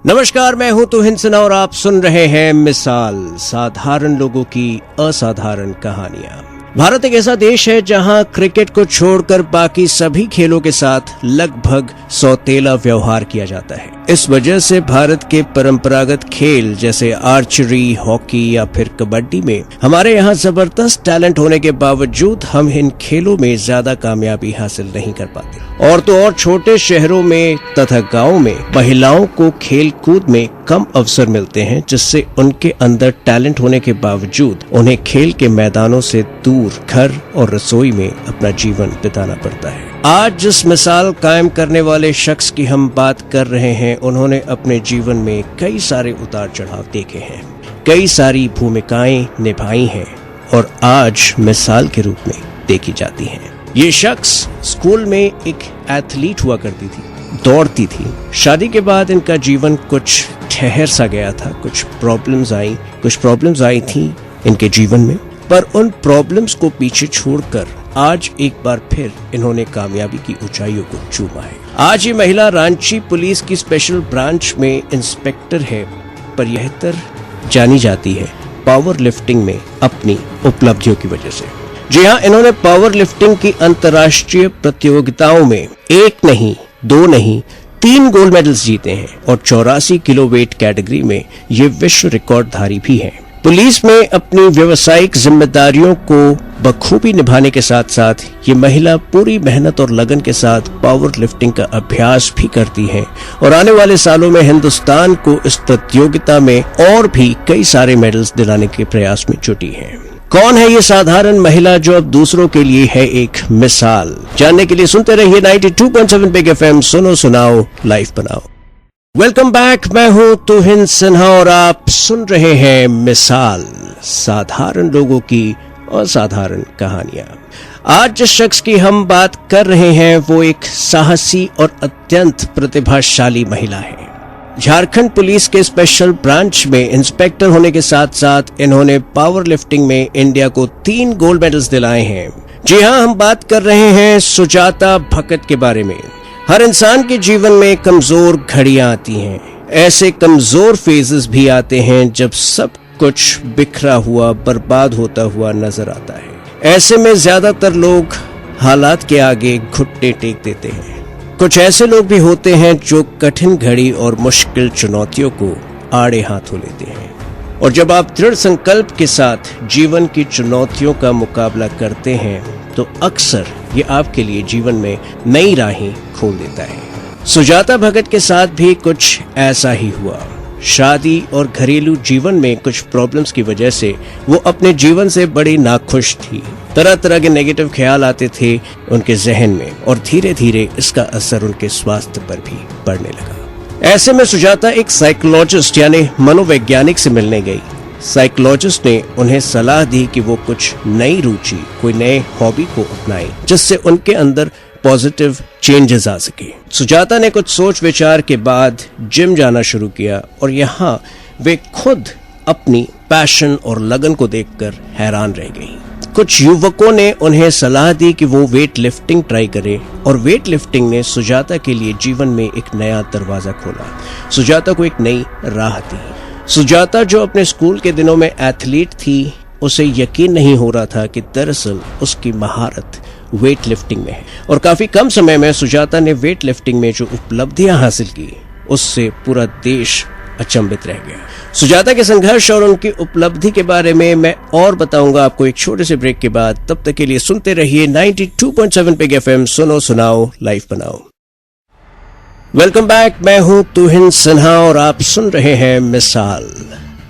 नमस्कार, मैं हूं तुहिन सिन्हा और आप सुन रहे हैं मिसाल, साधारण लोगों की असाधारण कहानियां। भारत एक ऐसा देश है जहां क्रिकेट को छोड़कर बाकी सभी खेलों के साथ लगभग सौतेला व्यवहार किया जाता है। इस वजह से भारत के परंपरागत खेल जैसे आर्चरी, हॉकी या फिर कबड्डी में हमारे यहाँ जबरदस्त टैलेंट होने के बावजूद हम इन खेलों में ज्यादा कामयाबी हासिल नहीं कर पाते। और तो और छोटे शहरों में तथा गाँव में महिलाओं को खेल कूद में कम अवसर मिलते हैं, जिससे उनके अंदर टैलेंट होने के बावजूद उन्हें खेल के मैदानों से दूर घर और रसोई में अपना जीवन बिताना पड़ता है। आज जिस मिसाल कायम करने वाले शख्स की हम बात कर रहे हैं, उन्होंने अपने जीवन में कई सारे उतार चढ़ाव देखे हैं, कई सारी भूमिकाएं निभाई हैं और आज मिसाल के रूप में देखी जाती हैं। ये शख्स स्कूल में एक एथलीट हुआ करती थी, दौड़ती थी। शादी के बाद इनका जीवन कुछ ठहर सा गया था, कुछ प्रॉब्लम्स आई थी इनके जीवन में, पर उन प्रॉब्लम्स को पीछे छोड़कर आज एक बार फिर इन्होंने कामयाबी की ऊंचाइयों को चूमा है। आज ये महिला रांची पुलिस की स्पेशल ब्रांच में इंस्पेक्टर है, पर यह जानी जाती है पावर लिफ्टिंग में अपनी उपलब्धियों की वजह से। जी हाँ, इन्होंने पावर लिफ्टिंग की अंतर्राष्ट्रीय प्रतियोगिताओं में 1 नहीं 2 नहीं 3 गोल्ड मेडल्स जीते हैं और 84 किलो वेट कैटेगरी में ये विश्व रिकॉर्डधारी भी है। पुलिस में अपनी व्यावसायिक जिम्मेदारियों को बखूबी निभाने के साथ साथ ये महिला पूरी मेहनत और लगन के साथ पावर लिफ्टिंग का अभ्यास भी करती है और आने वाले सालों में हिंदुस्तान को इस प्रतियोगिता में और भी कई सारे मेडल्स दिलाने के प्रयास में जुटी है। कौन है ये साधारण महिला जो अब दूसरों के लिए है एक मिसाल? जानने के लिए सुनते रहिए 92.7 बिग एफएम, सुनो सुनाओ लाइफ बनाओ। वेलकम बैक, मैं हूं तुहिन सिन्हा और आप सुन रहे हैं मिसाल, साधारण लोगों की असाधारण कहानियां। आज जिस शख्स की हम बात कर रहे हैं वो एक साहसी और अत्यंत प्रतिभाशाली महिला है। झारखंड पुलिस के स्पेशल ब्रांच में इंस्पेक्टर होने के साथ साथ इन्होंने पावर लिफ्टिंग में इंडिया को 3 गोल्ड मेडल्स दिलाए हैं। जी हाँ, हम बात कर रहे हैं सुजाता भगत के बारे में। हर इंसान के जीवन में कमजोर घड़ियां आती हैं, ऐसे कमजोर फेजेस भी आते हैं जब सब कुछ बिखरा हुआ, बर्बाद होता हुआ नजर आता है। ऐसे में ज्यादातर लोग हालात के आगे घुटने टेक देते हैं। कुछ ऐसे लोग भी होते हैं जो कठिन घड़ी और मुश्किल चुनौतियों को आड़े हाथों लेते हैं, और जब आप दृढ़ संकल्प के साथ जीवन की चुनौतियों का मुकाबला करते हैं तो अक्सर ये आपके लिए जीवन में नई राहें खोल देता है। सुजाता भगत के साथ भी कुछ ऐसा ही हुआ। शादी और घरेलू जीवन में कुछ प्रॉब्लम्स की वजह से वो अपने जीवन से बड़ी नाखुश थी। तरह तरह के नेगेटिव ख्याल आते थे उनके जहन में और धीरे धीरे इसका असर उनके स्वास्थ्य पर भी पड़ने लगा। ऐसे में सुजाता एक साइकोलॉजिस्ट यानी मनोवैज्ञानिक से मिलने गई। साइकोलॉजिस्ट ने उन्हें सलाह दी कि वो कुछ नई रुचि, कोई नए हॉबी को अपनाएं जिससे उनके अंदर पॉजिटिव चेंजेस आ सके। सुजाता ने कुछ सोच विचार के बाद जिम जाना शुरू किया और यहाँ वे खुद अपनी पैशन और लगन को देखकर हैरान रह गई। कुछ युवकों ने उन्हें सलाह दी कि वो वेट लिफ्टिंग ट्राई करें और वेट लिफ्टिंग ने सुजाता के लिए जीवन में एक नया दरवाजा खोला। सुजाता को एक नई राह दी। सुजाता जो अपने स्कूल के दिनों में एथलीट थी, उसे यकीन नहीं हो रहा था कि दरअसल उसकी महारत वेट लिफ्टिंग में है और काफी कम समय में सुजाता ने वेट लिफ्टिंग में जो उपलब्धियां हासिल की उससे पूरा देश अचंभित रह गया। सुजाता के संघर्ष और उनकी उपलब्धि के बारे में मैं और बताऊंगा आपको एक छोटे से ब्रेक के बाद। तब तक के लिए सुनते रहिए 92.7 बिग एफएम, सुनो सुनाओ लाइफ बनाओ। वेलकम बैक, मैं हूं तुहिन सिन्हा और आप सुन रहे हैं मिसाल।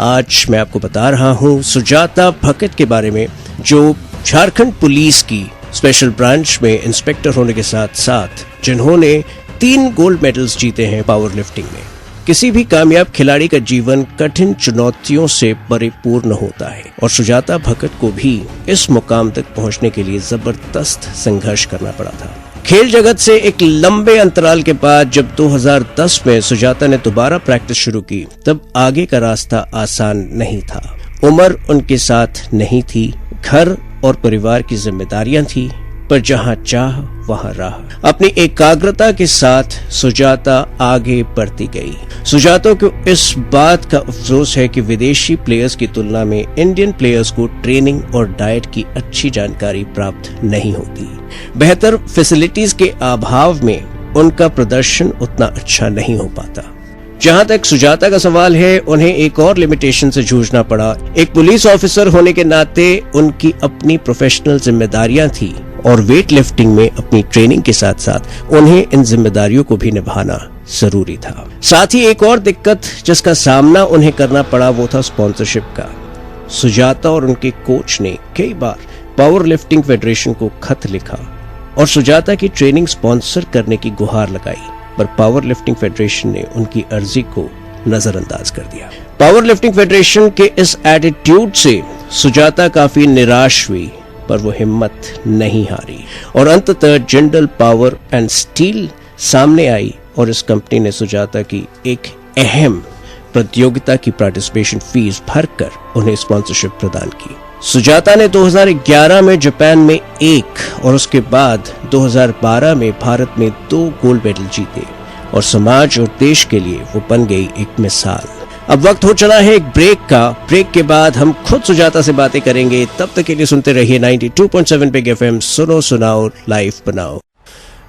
आज मैं आपको बता रहा हूं सुजाता भगत के बारे में, जो झारखंड पुलिस की स्पेशल ब्रांच में इंस्पेक्टर होने के साथ साथ जिन्होंने 3 गोल्ड मेडल्स जीते हैं पावर लिफ्टिंग में। किसी भी कामयाब खिलाड़ी का जीवन कठिन चुनौतियों से परिपूर्ण होता है और सुजाता भगत को भी इस मुकाम तक पहुंचने के लिए जबरदस्त संघर्ष करना पड़ा था। खेल जगत से एक लंबे अंतराल के बाद जब 2010 में सुजाता ने दोबारा प्रैक्टिस शुरू की, तब आगे का रास्ता आसान नहीं था। उम्र उनके साथ नहीं थी, घर और परिवार की जिम्मेदारियां थी, पर जहां चाह वहां राह। अपनी एकाग्रता के साथ सुजाता आगे बढ़ती गई। सुजाता को इस बात का अफसोस है कि विदेशी प्लेयर्स की तुलना में इंडियन प्लेयर्स को ट्रेनिंग और डाइट की अच्छी जानकारी प्राप्त नहीं होती। बेहतर फैसिलिटीज के अभाव में उनका प्रदर्शन उतना अच्छा नहीं हो पाता। जहां तक सुजाता का सवाल है, उन्हें एक और लिमिटेशन से जूझना पड़ा। एक पुलिस ऑफिसर होने के नाते उनकी अपनी प्रोफेशनल जिम्मेदारियां थी और वेट लिफ्टिंग में अपनी ट्रेनिंग के साथ साथ उन्हें इन जिम्मेदारियों को भी निभाना जरूरी था। साथ ही एक और दिक्कत जिसका सामना उन्हें करना पड़ा वो था स्पॉन्सरशिप का। सुजाता और उनके कोच ने कई बार पावर लिफ्टिंग फेडरेशन को खत लिखा और सुजाता की ट्रेनिंग स्पॉन्सर करने की गुहार लगाई, पर पावर लिफ्टिंग फेडरेशन ने उनकी अर्जी को नजरअंदाज कर दिया। पावर लिफ्टिंग फेडरेशन के इस एटीट्यूड से सुजाता काफी निराश हुई, पर वो हिम्मत नहीं हारी और अंततः जिंदल पावर एंड स्टील सामने आई और इस कंपनी ने सुजाता की एक अहम प्रतियोगिता की पार्टिसिपेशन फीस भरकर उन्हें स्पॉन्सरशिप प्रदान की। सुजाता ने 2011 में जापान में 1 और उसके बाद 2012 में भारत में 2 गोल्ड मेडल जीते और समाज और देश के लिए वो बन गई एक मिसाल। अब वक्त हो चला है एक ब्रेक का। ब्रेक के बाद हम खुद सुजाता से बातें करेंगे। तब तक के लिए सुनते रहिए 92.7 बिग एफएम, सुनो सुनाओ लाइफ बनाओ।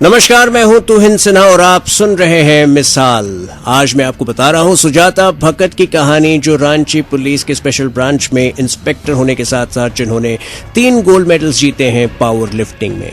नमस्कार, मैं हूं तुहिन सिन्हा और आप सुन रहे हैं मिसाल। आज मैं आपको बता रहा हूं सुजाता भगत की कहानी, जो रांची पुलिस के स्पेशल ब्रांच में इंस्पेक्टर होने के साथ साथ जिन्होंने 3 गोल्ड मेडल्स जीते हैं पावर लिफ्टिंग में।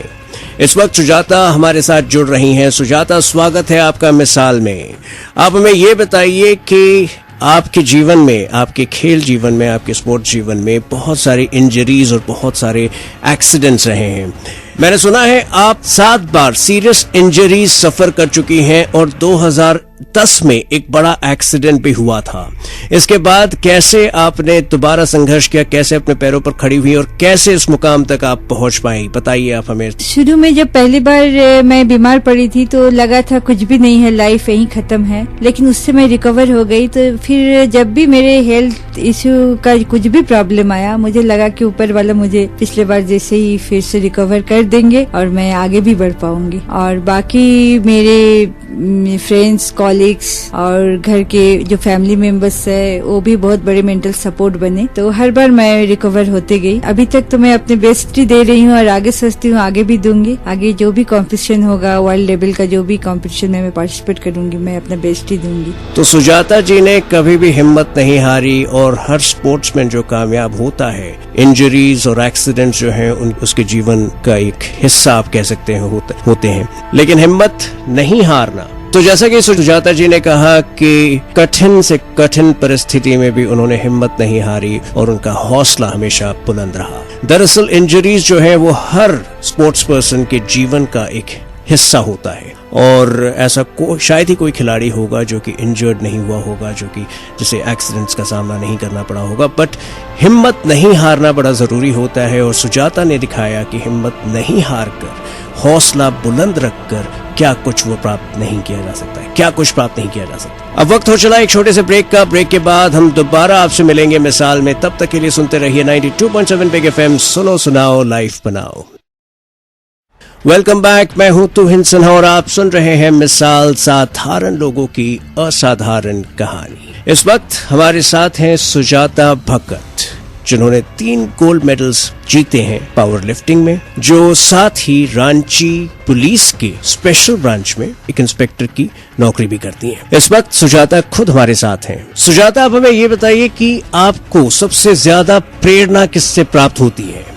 इस वक्त सुजाता हमारे साथ जुड़ रही हैं। सुजाता, स्वागत है आपका मिसाल में। आप हमें ये बताइए कि आपके जीवन में, आपके खेल जीवन में, आपके स्पोर्ट्स जीवन में बहुत सारी इंजरीज और बहुत सारे एक्सीडेंट्स रहे हैं। मैंने सुना है आप 7 बार सीरियस इंजरीज सफर कर चुकी हैं और 2010 में एक बड़ा एक्सीडेंट भी हुआ था। इसके बाद कैसे आपने दोबारा संघर्ष किया, कैसे अपने पैरों पर खड़ी हुई और कैसे इस मुकाम तक आप पहुंच पाई, बताइए आप हमें। शुरू में जब पहली बार मैं बीमार पड़ी थी तो लगा था कुछ भी नहीं है, लाइफ यहीं खत्म है, लेकिन उससे मैं रिकवर हो गई। तो फिर जब भी मेरे हेल्थ इश्यू का कुछ भी प्रॉब्लम आया, मुझे लगा कि ऊपर वाला मुझे पिछले बार जैसे ही फिर से रिकवर कर देंगे और मैं आगे भी बढ़ पाऊंगी। और बाकी मेरे फ्रेंड्स, कॉलीग्स और घर के जो फैमिली मेंबर्स है वो भी बहुत बड़े मेंटल सपोर्ट बने। तो हर बार मैं रिकवर होते गई। अभी तक तो मैं अपने बेस्ट ही दे रही हूँ और आगे सोचती हूँ आगे भी दूंगी। आगे जो भी कॉम्पिटिशन होगा, वर्ल्ड लेवल का जो भी कॉम्पिटिशन में मैं पार्टिसिपेट करूंगी, मैं अपना बेस्ट ही दूंगी। तो सुजाता जी ने कभी भी हिम्मत नहीं हारी और हर स्पोर्ट्समैन जो कामयाब होता है, इंजरीज और एक्सीडेंट्स जो हैं उसके जीवन का एक हिस्सा आप कह सकते हैं होते हैं, लेकिन हिम्मत नहीं हारना। तो जैसा कि सुजाता जी ने कहा कि कठिन से कठिन परिस्थिति में भी उन्होंने हिम्मत नहीं हारी और उनका हौसला हमेशा बुलंद रहा। दरअसल इंजरीज जो है वो हर स्पोर्ट्स पर्सन के जीवन का एक हिस्सा होता है और ऐसा शायद ही कोई खिलाड़ी होगा जो कि इंजर्ड नहीं हुआ होगा, जो कि जिसे एक्सीडेंट्स का सामना नहीं करना पड़ा होगा। बट हिम्मत नहीं हारना बड़ा जरूरी होता है और सुजाता ने दिखाया कि हिम्मत नहीं हार कर, हौसला बुलंद रखकर क्या कुछ वो प्राप्त नहीं किया जा सकता है, क्या कुछ प्राप्त नहीं किया जा सकता। अब वक्त हो चला एक छोटे से ब्रेक का। ब्रेक के बाद हम दोबारा आपसे मिलेंगे मिसाल में। तब तक के लिए सुनते रहिए 92.7 बिग एफएम, सुनो सुनाओ लाइफ बनाओ। वेलकम बैक, मैं हूं तुहिन सिन्हा और आप सुन रहे हैं मिसाल, साधारण लोगों की असाधारण कहानी। इस वक्त हमारे साथ हैं सुजाता भगत, जिन्होंने 3 गोल्ड मेडल्स जीते हैं पावर लिफ्टिंग में, जो साथ ही रांची पुलिस के स्पेशल ब्रांच में एक इंस्पेक्टर की नौकरी भी करती हैं। इस वक्त सुजाता खुद हमारे साथ हैं। सुजाता, आप हमें ये बताइए कि आपको सबसे ज्यादा प्रेरणा किससे प्राप्त होती है?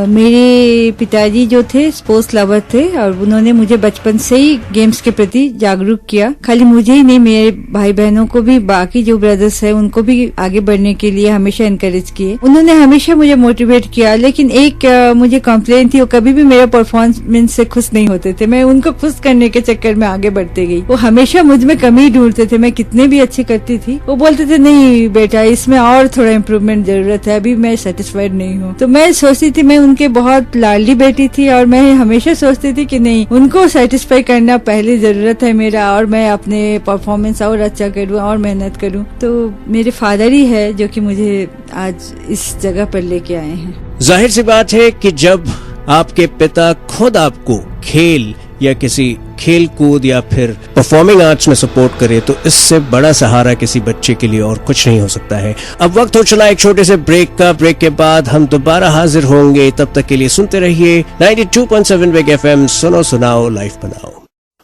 मेरे पिताजी जो थे स्पोर्ट्स लवर थे और उन्होंने मुझे बचपन से ही गेम्स के प्रति जागरूक किया। खाली मुझे ही नहीं, मेरे भाई बहनों को भी, बाकी जो ब्रदर्स हैं उनको भी आगे बढ़ने के लिए हमेशा एनकरेज किए। उन्होंने हमेशा मुझे मोटिवेट किया। लेकिन एक मुझे कंप्लेंट थी, वो कभी भी मेरे परफॉर्मेंस से खुश नहीं होते थे। मैं उनको खुश करने के चक्कर में आगे बढ़ते गई। वो हमेशा मुझ में कमी ढूंढते थे। मैं कितने भी अच्छी करती थी, वो बोलते थे नहीं बेटा, इसमें और थोड़ा इम्प्रूवमेंट जरूरत है, अभी मैं सेटिस्फाइड नहीं हूँ। तो मैं सोचती थी, मैं उनके बहुत लाडली बेटी थी और मैं हमेशा सोचती थी कि नहीं, उनको सेटिस्फाई करना पहले जरूरत है मेरा, और मैं अपने परफॉर्मेंस और अच्छा करूँ और मेहनत करूँ। तो मेरे फादर ही है जो कि मुझे आज इस जगह पर लेके आए हैं। जाहिर सी बात है कि जब आपके पिता खुद आपको खेल या किसी खेल कूद या फिर परफॉर्मिंग आर्ट्स में सपोर्ट करे तो इससे बड़ा सहारा किसी बच्चे के लिए और कुछ नहीं हो सकता है। अब वक्त हो चला एक छोटे से ब्रेक का। ब्रेक के बाद हम दोबारा हाजिर होंगे, तब तक के लिए सुनते रहिए 92.7 बिग एफएम, सुनो सुनाओ लाइफ बनाओ।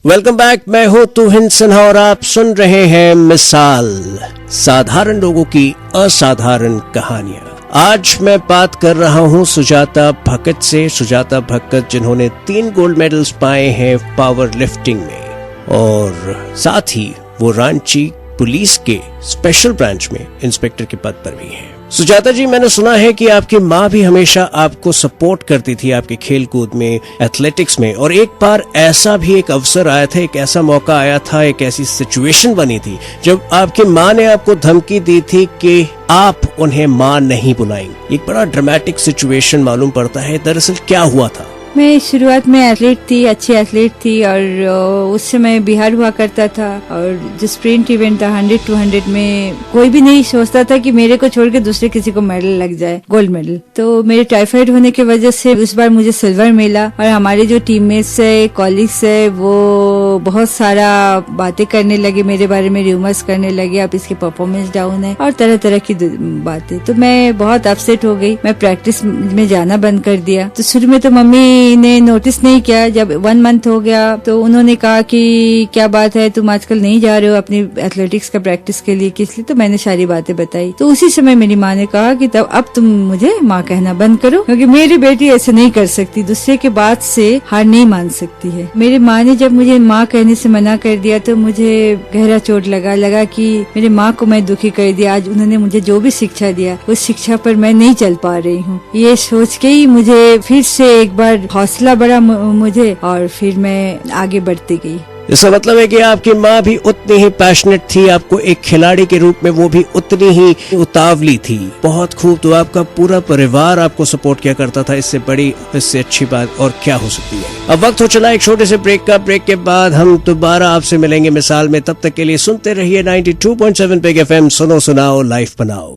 वेलकम बैक, मैं हूँ तुहिन सिन्हा और आप सुन रहे हैं मिसाल, साधारण लोगों की असाधारण कहानियां। आज मैं बात कर रहा हूँ सुजाता भगत से। सुजाता भगत जिन्होंने 3 गोल्ड मेडल्स पाए हैं पावर लिफ्टिंग में, और साथ ही वो रांची पुलिस के स्पेशल ब्रांच में इंस्पेक्टर के पद पर भी हैं। सुजाता जी, मैंने सुना है कि आपकी माँ भी हमेशा आपको सपोर्ट करती थी आपके खेल कूद में, एथलेटिक्स में, और एक बार ऐसा भी एक अवसर आया था, एक ऐसा मौका आया था, एक ऐसी सिचुएशन बनी थी जब आपकी माँ ने आपको धमकी दी थी कि आप उन्हें माँ नहीं बुलाएंगे। एक बड़ा ड्रामेटिक सिचुएशन मालूम पड़ता है। दरअसल क्या हुआ था? मैं शुरुआत में एथलीट थी, अच्छी एथलीट थी, और उस समय बिहार हुआ करता था, और जो स्प्रिंट इवेंट था 100-200 में कोई भी नहीं सोचता था कि मेरे को छोड़ के दूसरे किसी को मेडल लग जाए, गोल्ड मेडल। तो मेरे टाइफाइड होने की वजह से इस बार मुझे सिल्वर मिला, और हमारे जो टीममेट्स है, कॉलीग्स है, वो बहुत सारा बातें करने लगे मेरे बारे में, र्यूमर्स करने लगे, अब इसकी परफॉर्मेंस डाउन है और तरह तरह की बातें। तो मैं बहुत अपसेट हो गई, मैं प्रैक्टिस में जाना बंद कर दिया। तो शुरू में तो मम्मी ने नोटिस नहीं किया। जब 1 मंथ हो गया तो उन्होंने कहा कि क्या बात है, तुम आजकल नहीं जा रहे हो अपनी एथलेटिक्स का प्रैक्टिस के लिए, किस लिए? तो मैंने सारी बातें बताई। तो उसी समय मेरी माँ ने कहा कि तब अब तुम मुझे माँ कहना बंद करो, क्योंकि मेरी बेटी ऐसे नहीं कर सकती, दूसरे के बात से हार नहीं मान सकती है। मेरी माँ ने जब मुझे माँ कहने से मना कर दिया तो मुझे गहरा चोट लगा कि मेरी माँ को मैं दुखी कर दिया। आज उन्होंने मुझे जो भी शिक्षा दिया उस शिक्षा पर मैं नहीं चल पा रही हूँ। ये सोच के ही मुझे फिर से एक बार हौसला बढ़ा मुझे, और फिर मैं आगे बढ़ती गई। इसका मतलब है कि आपकी माँ भी उतनी ही पैशनेट थी, आपको एक खिलाड़ी के रूप में वो भी उतनी ही उतावली थी। बहुत खूब। तो आपका पूरा परिवार आपको सपोर्ट किया करता था, इससे बड़ी, इससे अच्छी बात और क्या हो सकती है। अब वक्त हो चला एक छोटे से ब्रेक का। ब्रेक के बाद हम दोबारा आपसे मिलेंगे मिसाल में, तब तक के लिए सुनते रहिए 92.7 बिग एफएम, सुनो सुनाओ लाइफ बनाओ।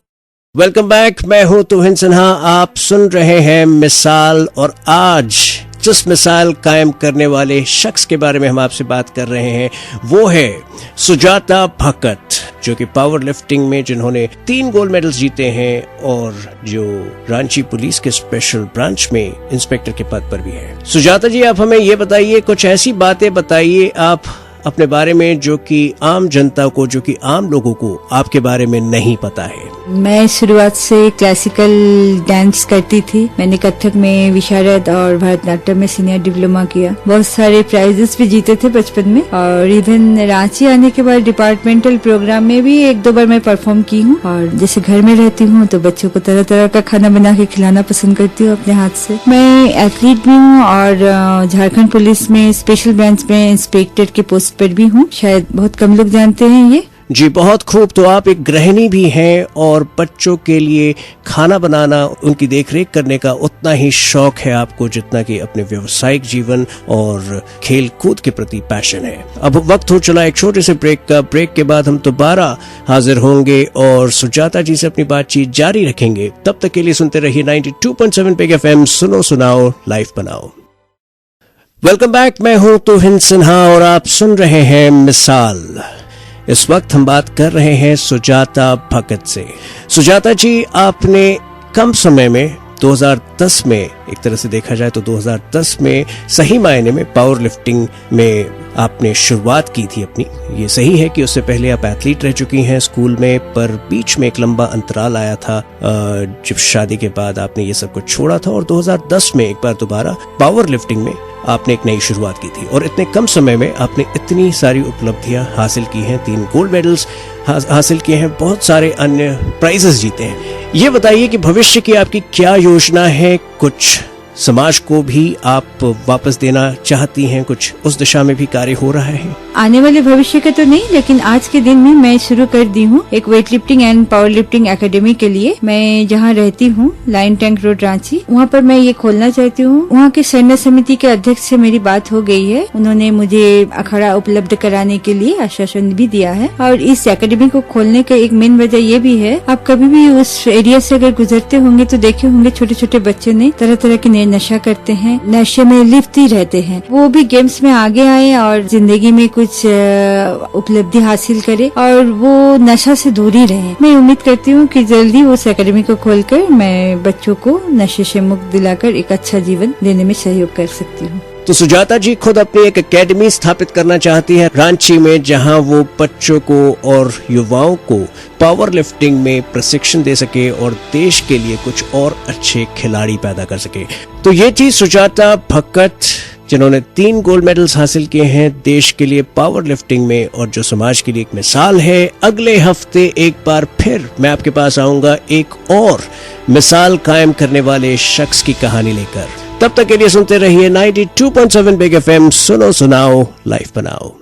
वेलकम बैक, मैं हूँ तुहिन सिन्हा, आप सुन रहे हैं मिसाल, और आज जिस मिसाल कायम करने वाले शख्स के बारे में हम आपसे बात कर रहे हैं वो है सुजाता भगत, जो कि पावर लिफ्टिंग में जिन्होंने 3 गोल्ड मेडल्स जीते हैं, और जो रांची पुलिस के स्पेशल ब्रांच में इंस्पेक्टर के पद पर भी है। सुजाता जी, आप हमें ये बताइए, कुछ ऐसी बातें बताइए आप अपने बारे में जो कि आम जनता को, जो कि आम लोगों को आपके बारे में नहीं पता है। मैं शुरुआत से क्लासिकल डांस करती थी। मैंने कथक में विशारद और भरतनाट्यम में सीनियर डिप्लोमा किया। बहुत सारे प्राइजेस भी जीते थे बचपन में, और इवन रांची आने के बाद डिपार्टमेंटल प्रोग्राम में भी 1-2 बार मैं परफॉर्म की हूँ। और जैसे घर में रहती हूँ तो बच्चों को तरह तरह का खाना बना के खिलाना पसंद करती हूँ अपने हाथ से। मैं एथलीट भी हूँ, और झारखंड पुलिस में स्पेशल ब्रांच में इंस्पेक्टर के पोस्ट पर भी हूँ। शायद बहुत कम लोग जानते हैं ये। जी, बहुत खूब। तो आप एक गृहिणी भी हैं, और बच्चों के लिए खाना बनाना, उनकी देखरेख करने का उतना ही शौक है आपको जितना कि अपने व्यावसायिक जीवन और खेल कूद के प्रति पैशन है। अब वक्त हो चला एक छोटे से ब्रेक का। ब्रेक के बाद हम दोबारा हाजिर होंगे और सुजाता जी से अपनी बातचीत जारी रखेंगे। तब तक के लिए सुनते रहिए 92.7 बिग एफएम, सुनो सुनाओ लाइफ बनाओ। वेलकम बैक, मैं हूँ तुहिन सिन्हा और आप सुन रहे हैं मिसाल। इस वक्त हम बात कर रहे हैं सुजाता भगत से। सुजाता जी, आपने कम समय में 2010 में, एक तरह से देखा जाए तो 2010 में सही मायने में पावर लिफ्टिंग में आपने शुरुआत की थी अपनी। ये सही है कि उससे पहले आप एथलीट रह चुकी हैं स्कूल में, पर बीच में एक लंबा अंतराल आया था जब शादी के बाद आपने ये सब कुछ छोड़ा था, और 2010 में एक बार दोबारा पावर लिफ्टिंग में आपने एक नई शुरुआत की थी, और इतने कम समय में आपने इतनी सारी उपलब्धियां हासिल की हैं। 3 गोल्ड मेडल्स हासिल किए हैं, बहुत सारे अन्य प्राइजेस जीते हैं। ये बताइए कि भविष्य की आपकी क्या योजना है? कुछ समाज को भी आप वापस देना चाहती हैं? कुछ उस दिशा में भी कार्य हो रहा है? आने वाले भविष्य का तो नहीं, लेकिन आज के दिन में मैं शुरू कर दी हूँ एक weight lifting and power lifting academy के लिए। मैं जहाँ रहती हूँ, लाइन टैंक रोड रांची, वहाँ पर मैं ये खोलना चाहती हूँ। वहाँ के सैन्य समिति के अध्यक्ष से मेरी बात हो गई है। उन्होंने मुझे अखाड़ा उपलब्ध कराने के लिए आश्वासन भी दिया है, और इस एकेडमी को खोलने का एक मेन वजह ये भी है, आप कभी भी उस एरिया से अगर गुजरते होंगे तो देखे होंगे छोटे छोटे बच्चे ने तरह तरह के नए नशा करते हैं, नशे में लिप्त ही रहते हैं, वो भी गेम्स में आगे आए और जिंदगी में कुछ उपलब्धि हासिल करे और वो नशा से दूरी रहे। मैं उम्मीद करती हूँ कि जल्दी उस एकेडमी को खोलकर मैं बच्चों को नशे से मुक्त दिलाकर एक अच्छा जीवन देने में सहयोग कर सकती हूँ। तो सुजाता जी खुद अपनी एक एकेडमी स्थापित करना चाहती है रांची में, जहां वो बच्चों को और युवाओं को पावर लिफ्टिंग में प्रशिक्षण दे सके और देश के लिए कुछ और अच्छे खिलाड़ी पैदा कर सके। तो ये थी सुजाता भक्कट, जिन्होंने 3 गोल्ड मेडल्स हासिल किए हैं देश के लिए पावर लिफ्टिंग में और जो समाज के लिए एक मिसाल है। अगले हफ्ते एक बार फिर मैं आपके पास आऊंगा एक और मिसाल कायम करने वाले शख्स की कहानी लेकर। तब तक के लिए सुनते रहिए 92.7 बिग FM, सुनो सुनाओ लाइफ बनाओ।